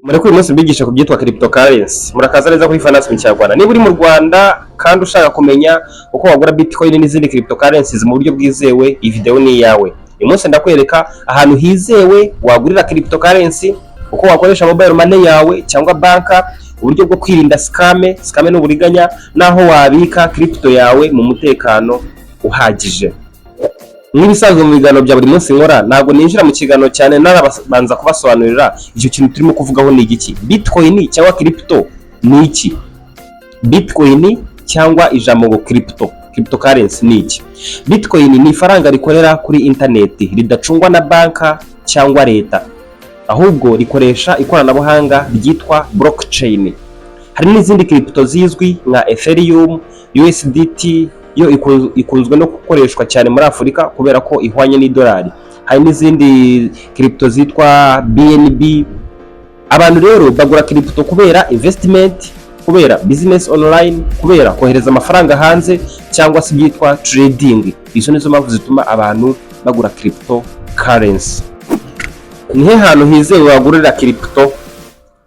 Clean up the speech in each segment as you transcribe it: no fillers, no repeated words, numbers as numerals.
Muri uyu munsi mbigisha ku byitwa cryptocurrency. Murakaza neza kuri Finance mu Rwanda. Niba uri mu Rwanda kandi ushaka kumenya uko wagura Bitcoin n'izindi cryptocurrencies mu buryo bwizewe, iyi video ni yawe. Uyu munsi ndakwereka ahantu hizewe wagurira cryptocurrency, uko wakoresha mobile money yawe cyangwa banka, uburyo bwo kwirinda scam n'uburiganya, naho wabika crypto yawe mu mutekano uhagije. Nk'ibisanzwe mu biganiro bya buri munsi nkora, ntabwo ninjira mu kiganiro cyane narabanza kubasobanurira icyo kintu turimo kuvugaho ni igiki. Bitcoin cyangwa crypto ni iki? Bitcoin cyangwa ijambo ngo cryptocurrency ni iki? Bitcoin ni ifaranga rikorera kuri internet, ridacungwa na banka cyangwa leta, ahubwo rikoresha ikoranabuhanga ryitwa blockchain. Hari n'izindi crypto zizwi nka Ethereum, USDT, yo ikunzwe no gukoreshwa cyane muri Afurika kubera ko ihwanye n'idolari. Hari n'izindi crypto zitwa BNB. Abantu rero bagura crypto kubera investment, kubera business online, kubera kohereza amafaranga hanze, cyangwa se byitwa trading. Izo nizo mpamvu zituma abantu bagura cryptocurrency. Nihe hantu hizewe wagurira crypto?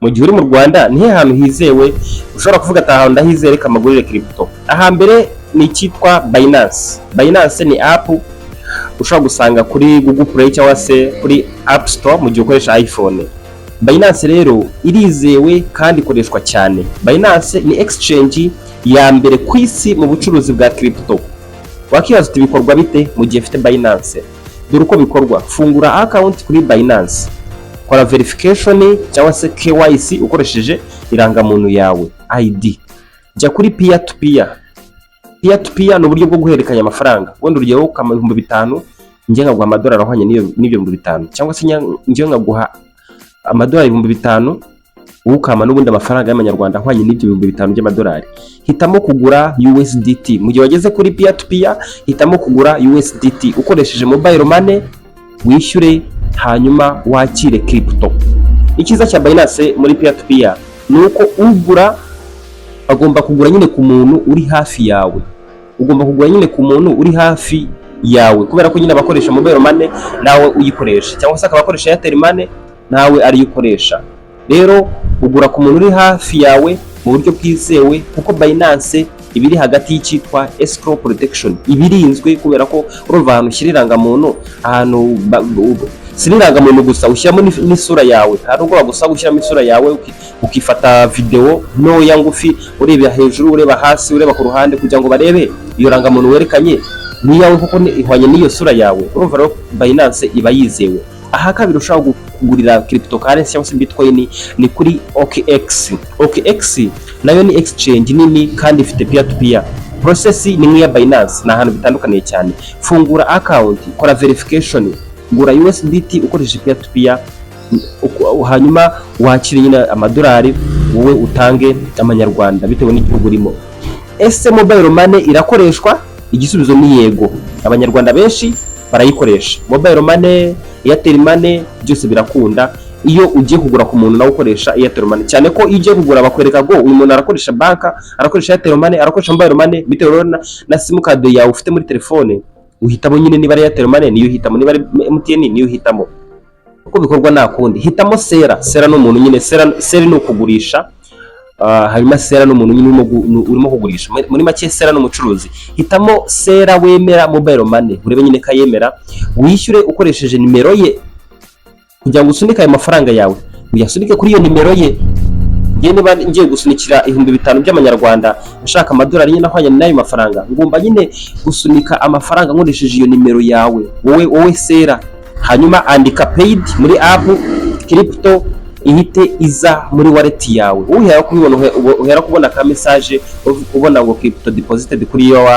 Mu gihe uri mu Rwanda nihe hantu hizewe ushobora kuvuga ati aha ndahizere kamagurire crypto? Aha mbere ni cyitwa Binance. Binance ni app ushobora gusanga kuri Google Play cyangwa se kuri App Store mu gihe ukoresha iPhone. Binance rero irizewe kandi ikoreshwa cyane. Binance ni exchange ya mbere ku isi mu bucuruzi bwa crypto. Wakibaza uti bikorwa bite mu gihe ufite Binance? Dore uko bikorwa: fungura account kuri Binance, kora verification cyangwa se KYC ukoresheje irangamuntu yawe ID, jya kuri peer-to-peer. Peer-to-peer ni uburyo bwo guhererekanya amafaranga. Wenda urugero ukama 5,000, njye nkaguha amadolari ahwanye n'ibyo 5,000, cyangwa se njye nkaguha amadolari 5,000, ukama n'ubundi amafaranga y'amanyarwanda ahwanye n'ibyo 5,000 by'amadolari. Hitamo kugura USDT. Mu gihe wageze kuri peer-to-peer, hitamo kugura USDT ukoresheje mobile money, wishyure hanyuma wakire crypto. Ikiza cya Binance muri peer-to-peer ni uko ugura agomba kugura nyine ku muntu uri hafi yawe. Ugomba kugura nyine ku muntu uri hafi yawe, kubera ko nyine abakoresha mobile money nawe uyikoresha, cyangwa se abakoresha Airtel money nawe ari ukoresha. Rero ugura ku muntu uri hafi yawe mu buryo bwizewe, kuko Binance ibiri hagati y'icitwa escrow protection, ibirinzwe kubera ko urumva ahantu ushyiranga muntu, ahantu siniranga muntu gusa ushyiramo n'isura yawe. Hari ubwo bagusaba gushyiramo isura yawe, ukifata video ntoya ngufi, ureba hejuru, ureba hasi, ureba ku ruhande, kugira ngo barebe iyo rangamuntu werekanye ni yawe kuko ihwanye n'iyo sura yawe. Urumva rero Binance iba yizewe. Aha kabiri ushaka kugurira cryptocurrency cyangwa se Bitcoin ni kuri OKX. OKX nayo ni exchange nini kandi ifite peer-to-peer. Process ni nk'iya Binance, na ahantu bitandukaniye cyane. Fungura account, kora verification, gura USDT ukoresheje peer-to-peer, hanyuma wakire nyine amadolari, wowe utange amanyarwanda bitewe n'igihugu urimo. Ese mobile money irakoreshwa? Igisubizo ni yego. Abanyarwanda benshi barayikoresha. Mobile money, Airtel money, byose birakunda. Iyo ugiye kugura ku muntu nawe ukoresha Airtel money, cyane ko iyo ugiye kugura bakwereka ngo uyu muntu arakoresha banka, arakoresha Airtel money, arakoresha mobile money, bitewe na sim card yawe ufite muri telefone. Uhitamo nyine niba ari Airtel money niyo uhitamo, niba ari MTN niyo uhitamo. Uko bikorwa nta kundi. Hitamo sera n'umuntu nyine, sera ni ukugurisha, hanyuma sera n'umuntu nyine urimo kugurisha. Muri make sera n'umucuruzi. Hitamo sera wemera mobile money, urebe nyine kayemera, wishyure ukoresheje nimero ye kugira ngo usunike ayo mafaranga yawe. Uyasunike kuri iyo nimero ye. Niba ngiye gusunikira 5,000 by'amanyarwanda, nshaka amadolari nyine ahwanye n'ayo mafaranga, ngomba nyine gusunika amafaranga nkoresheje iyo nimero yawe, wowe sera. Hanyuma andika paid muri app crypto, ihite iza muri wallet yawe. Uhera kubona ka message ubona ngo crypto deposited kuri yo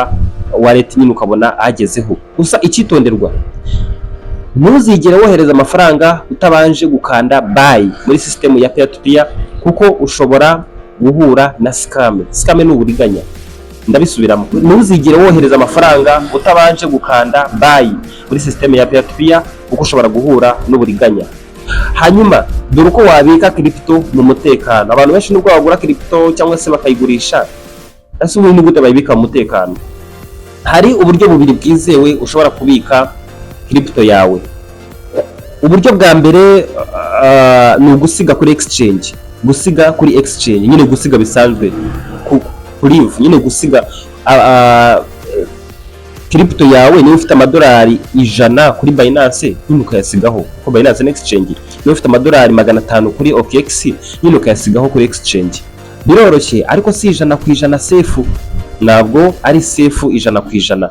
wallet, nyine ukabona agezeho. Gusa icyitonderwa, ntuzigere wohereza amafaranga utabanje gukanda buy muri system ya peer-to-peer, kuko ushobora guhura na scam. Scam ni uburiganya. Ndabisubiramo, ntuzigere wohereza amafaranga utabanje gukanda buy muri system ya peer-to-peer, kuko ushobora guhura n'uburiganya. Hanyuma dore uko wabika crypto mu mutekano. Abantu benshi nubwo bagura crypto cyangwa se bakayigurisha, ese ubu ni gute bayibika mu mutekano? Hari uburyo bubiri bwizewe ushobora kubika crypto yawe. Uburyo bwa mbere ni ugusiga kuri exchange, gusiga kuri exchange, nyine gusiga bisanzwe kuri nyine gusiga crypto yawe. Niba ufite amadolari 100 kuri Binance, nyine ukayasigaho ko Binance exchange. Niba ufite amadolari 500 kuri OKX, nyine ukayasigaho kuri exchange. Biroroshye, ariko si 100% safe, ntabwo ari safe 100%.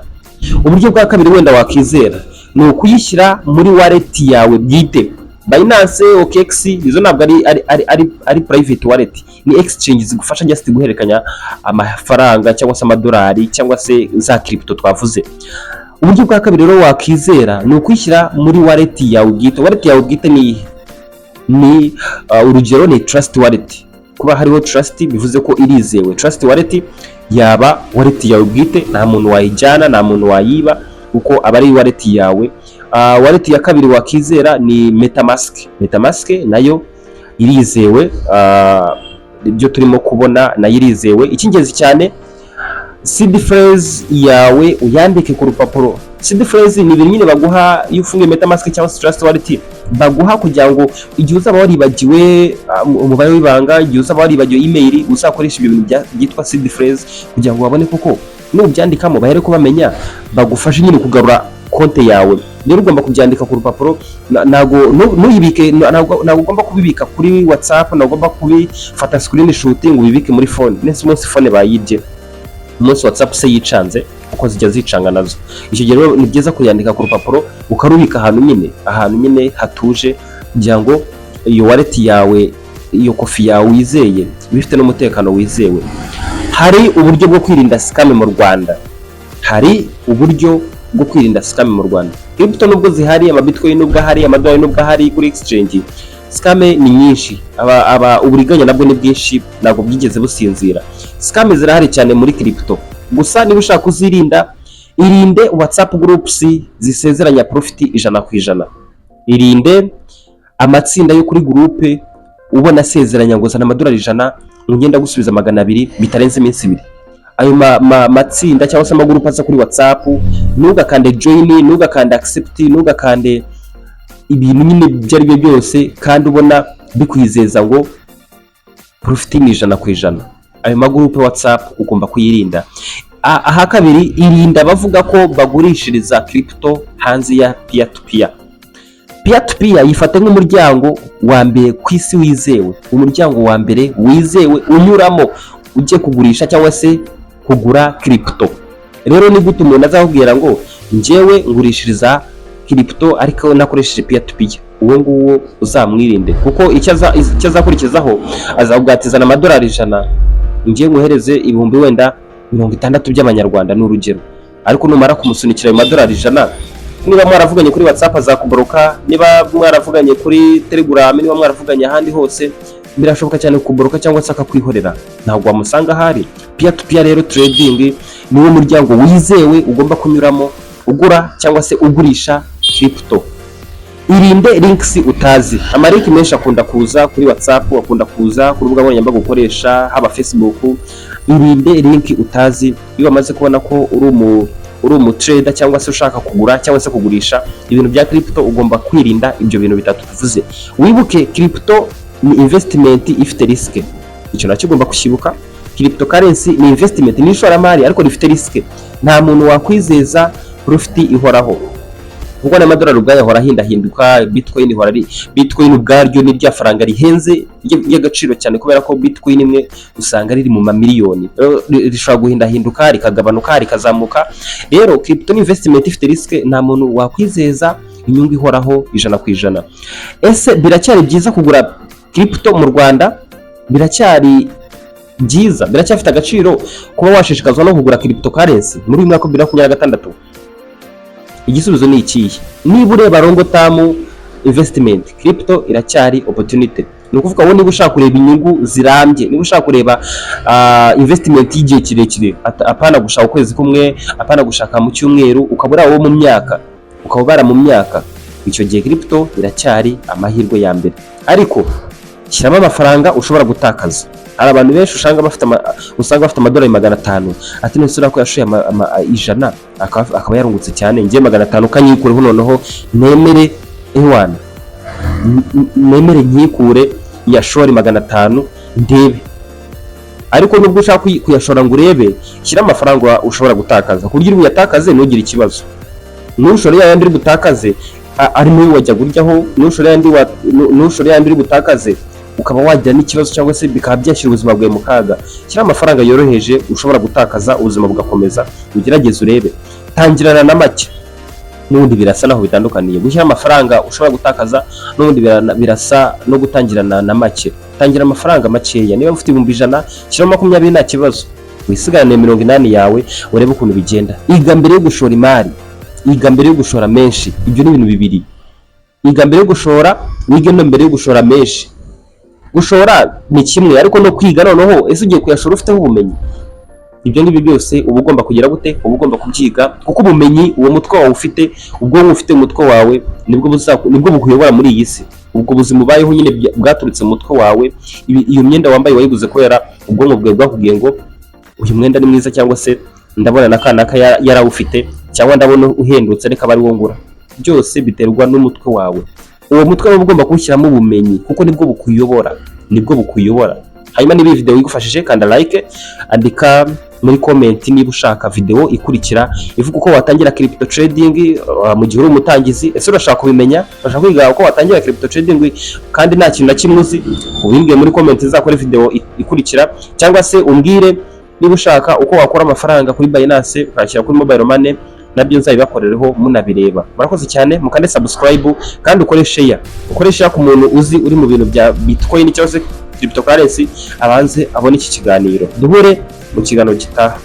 Uburyo bwa kabiri wenda wakizera ni ukuyishyira muri wallet yawe bwite. Binance, OKX izo ntabwo ari private wallet, ni exchange zigufasha just guhererekanya amafaranga cyangwa se amadolari cyangwa se za crypto twavuze. Uburyo bwa kabiri rero wakizera ni ukwishyira muri wallet yawe bwite. Wallet yawe bwite ni urugero ni trust wallet. Kuba hariho trust bivuze ko irizewe. Trust wallet yaba wallet yawe bwite, nta muntu wayijyana, nta muntu wayiba, uko aba ari wallet yawe. Wallet ya kabiri wakizera ni metamask nayo irizewe. Ibyo turimo kubona nayo irizewe. Icyingenzi cyane, seed phrase yawe uyandike ku rupapuro. Seed phrase ni ibintu nyine baguha iyo ufunguye metamask cyangwa trust wallet, baguha kugira ngo igihe uzaba waribagiwe umubare w'ibanga, igihe uzaba waribagiwe email, uzakoresha ibyo bintu byitwa seed phrase kugira ngo babone koko nubyandikamo bahere ko bamenya, bagufashe nyine kugarura konte yawe. Rero ugomba kubyandika ku rupapuro, nuyibike, ntabwo ugomba kubibika kuri WhatsApp, ntabwo ugomba kubifata screenshot ngo ubibike muri phone. Nese umunsi phone bayibye, umunsi WhatsApp se yicanze, uko zijya zicanga nazo. Icyo gihe rero ni byiza kuyandika ku rupapuro, ukarubika ahantu nyine hatuje, kugira ngo iyo wallet yawe, iyo kofi yawe wizeye, bifite n'umutekano wizewe. Hari uburyo bwo kwirinda scam mu Rwanda. Mu Rwanda. Crypto nubwo zihari, amabitcoin nubwo hari, amadolari nubwo hari kuri exchange, scam ni nyinshi. Uburiganya nabwo ni bwinshi, ntabwo byigeze businzira. Scam zirahari cyane muri crypto. Gusa niba ushaka kuzirinda, irinde WhatsApp groups zisezeranya profit 100%. Irinde amatsinda yo kuri groupe ubona asezeranya ngo zana amadolari 100 ngenda gusubiza 200 bitarenze iminsi 2. Ayo matsinda cyangwa se amagroup aza kuri WhatsApp, ntugakande join, ntugakande accept, ntugakande ibintu nyine byari byo byose kandi ubona bikwizeza ngo profit ni 100%. Ayo magroup WhatsApp ugomba kuyirinda. Aha kabiri, irinda bavuga ko bagurishiriza crypto hanze ya P2P. P2P yifata nk'umuryango wa mbere ku isi wizewe, umuryango wa mbere wizewe unyuramo ujye kugurisha cyangwa se kugura crypto. Rero ni gute umuntu azakubwira ngo njyewe ngurishiriza crypto ariko nakoresheje P2P? Uwo nguwo uzamwirinde, kuko icyo azakurikizaho azakugutizana amadolari 100, ngiye nguhereze ibihumbi wenda 60 by'amanyarwanda n'urugero, ariko numara kumusunikira ayo madolari 100, niba mwaravuganye kuri WhatsApp azakuboroka, niba mwaravuganye kuri Telegram, niba mwaravuganye ahandi hose, birashoboka cyane kuboroka cyangwa se akakwihorera, ntabwo wamusanga ahari. P2P rero trading niwo muryango wizewe ugomba kunyuramo ugura cyangwa se ugurisha crypto. Irinde links utazi. Amariki menshi akunda kuza kuri WhatsApp, akunda kuza ku rubuga nkoranyambaga ukoresha, haba Facebook. Irinde link utazi. Iyo amaze kubona ko uri umu trader cyangwa se ushaka kugura cyangwa se kugurisha ibintu bya crypto, ugomba kwirinda ibyo bintu bitatu tuvuze. Wibuke crypto ni investment ifite risk. Icyo nacyo ugomba kushibuka. Cryptocurrency ni investment, ni ishoramari ariko rifite risk. Nta muntu wakwizeza profit ihoraho. Kuko n'amadolari ubwayo ahora hinduka, bitcoin ubwaryo ni rya faranga rihenze y'agaciro cyane, kubera ko bitcoin imwe usanga riri mu mamiliyoni. Rishobora guhinduka, rikagabanuka, rikazamuka. Rero crypto ni investment ifite risk, nta muntu wakwizeza inyungu ihoraho 100%. Ese biracyari byiza kugura crypto mu Rwanda? Biracyari byiza, biracyafite agaciro kuba washishikazwa no kugura cryptocurrency muri uyu mwaka 2026? Igisubizo ni ikihe? Niba ureba longo term investment, crypto iracyari opportunity. Ni ukuvuga wowe niba ushaka kureba inyungu zirambye, niba ushaka kureba investment y'igihe kirekire, apana gushaka ukwezi kumwe, apana gushaka mu cyumweru, ukabura wowe mu myaka, ukabara mu myaka, icyo gihe crypto iracyari amahirwe ya mbere. Ariko shyiramo amafaranga ushobora gutakaza. Hari abantu benshi usanga bafite amadolari 500, ati nusura ko yashuye 100 akaba yarungutse cyane, ngiye 500 kanyikureho noneho nemere ewana. nemere nkikure nyashore 500 ndebe. Ariko nubwo ushaka kuyashora ngo urebe, shyira amafaranga ushobora gutakaza kugira uyatakaze ntugire ikibazo. Nushore yandi uri gutakaze ari muri wajya guryaho, nushore yandi uri gutakaze ukaba wagira n'ikibazo cyangwa se bikaba byashyira ubuzima bwawe mu kaga. Shyira amafaranga yoroheje ushobora gutakaza ubuzima bugakomeza, ugerageze urebe. Tangirana na make n'ubundi birasa naho bitandukaniye. Gushyira amafaranga ushobora gutakaza n'ubundi birasa no gutangirana na make. Tangira amafaranga makeya, niba ufite 100 shyira 20 nta kibazo, wisigarane 80 yawe urebe ukuntu bigenda. Iga mbere yo gushora imari, iga mbere yo gushora menshi. Ibyo ni ibintu bibiri. Iga mbere yo gushora, wige no mbere yo gushora menshi. Gushora ni kimwe, ariko no kwiga noneho ese ugiye kuyashora ufiteho ubumenyi. Ibyo ngibi byose uba ugomba kugira gute, uba ugomba kubyiga, kuko ubumenyi uwo mutwe wawe ufite, ubwonko ufite umutwe wawe nibwo bukuyobora muri iyi si. Ubwo buzima ubayeho nyine bwaturutse mu mutwe wawe. Iyo myenda wambaye wayiguze kubera ubwonko bwawe bwakubwiye ngo uyu mwenda ni mwiza, cyangwa se ndabona nakanaka yarawufite, cyangwa ndabona uhendutse reka bari wongura. Byose biterwa n'umutwe wawe. Uwo mutwe wawe ugomba kuwushyiramo ubumenyi, kuko nibwo bukuyobora. Hanyuma niba video igufashije kanda like, andika muri comment niba ushaka video ikurikira ivuga uko watangira crypto trading mu gihe uri umutangizi. Ese urashaka kubimenya, urashaka kwiga uko watangira crypto trading kandi nta kintu na kimwe uzi, ubimbwiye muri comment zakora video ikurikira. Cyangwa se umbwire niba ushaka uko wakora amafaranga kuri Binance ukashyira kuri mobile money, nabyo nzabibakorereho munabireba. Murakoze cyane, mukande subscribe kandi ukoresha ku muntu uzi uri mu bintu bya Bitcoin cyangwa se cryptocurrency abanze abone iki kiganiro. Duhure mu kiganiro gitaha.